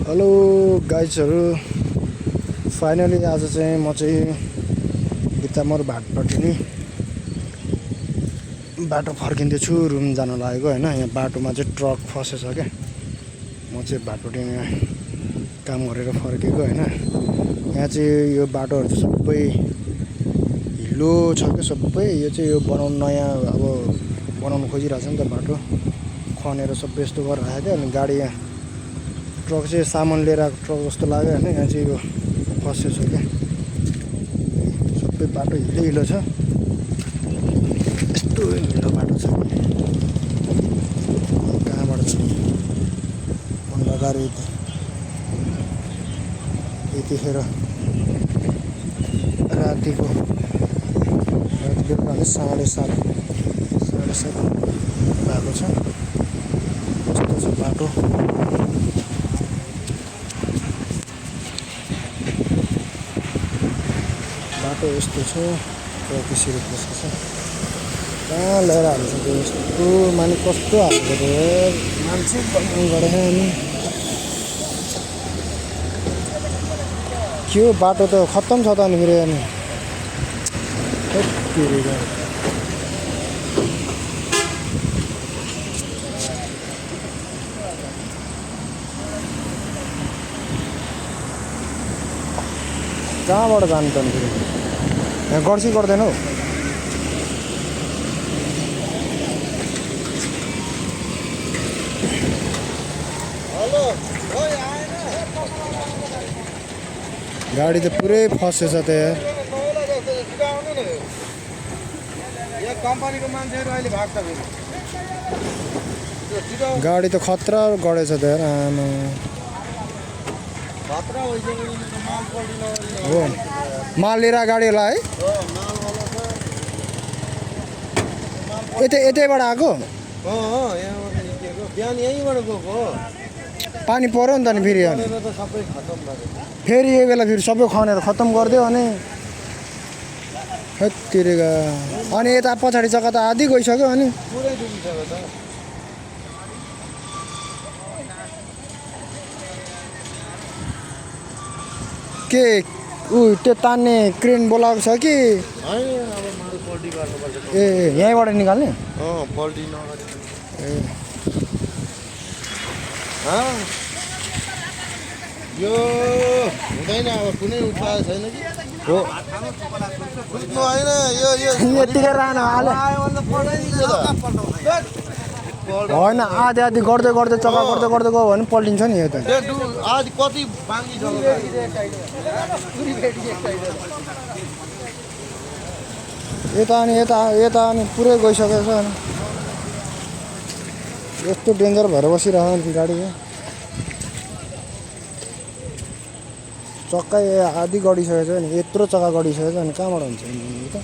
Hello गाइजहरु, finally आज चाहिँ म चाहिँ गितामोर भाटपट्टि नि बाटो फर्किँदैछु रुम जान लागेको हैन। यहाँ बाटोमा चाहिँ ट्रक फसेछ के। म चाहिँ भाटपट्टि काम गरेर फर्केको हैन। यहाँ चाहिँ यो बाटोहरु चाहिँ सबै हिलो छ के सबै। यो चाहिँ यो बनाउन नयाँ अब बनाउन खोजिरहेछ नि त बाटो खनेर सबै यस्तो गरेर राखेको थियो। अनि गाडी यहाँ ट्रक चाहिँ सामान लिएर आएको ट्रक जस्तो लाग्यो हैन। यहाँ चाहिँ यो फसेछ के सबै बाटो हिलो छ। यस्तो हिलो बाटो छ कहाँबाट छ गाडी यतिखेर रातिको बेलुका 7:30 भएको छ। यस्तो छ बाटो। बाटो यस्तो छ कसरी फसेको छ कहाँ लिएर हाल्छ त्यो यस्तो माने कस्तो हालेको त मान्छे बनाउनु गरेन। अनि के हो बाटो त खत्तम छ त अनि फेरि अनि कहाँबाट जानु त फेरि यहाँ गर्सी गर्दैन हौ। गाडी त पुरै फसेछ त यार। गाडी त खतरा गडेछ त यार। आमा हो माल लिएर गाडीलाई है यतैबाट आएको। पानी पर्यो नि त नि फेरि अनि फेरि यो बेला फेरि सबै खनेर खत्तम गरिदियो अनि हेत्तेरिका। अनि यता पछाडि जग्गा त आधी गइसक्यो अनि के त्यो तान्ने क्रेन बोलाएको छ कि ए यहीँबाट निकाल्ने? यो हुँदैन अब कुनै उपाय छैन कि हो बुझ्नु होइन। यो यतिकै रहनु होइन आधी आधी गर्दै गर्दै चक्का गर्दै गर्दै गयो भने पल्टिन्छ नि यो त। आज कति बाँकी छ यता अनि पुरै गइसकेको छ। अनि यस्तो डेन्जर भएर बसिरहेको नि गाडी चक्कै आधी गडिसकेको छ नि। यत्रो चक्का गडिसकेको छ अनि कहाँबाट हुन्छ नि त।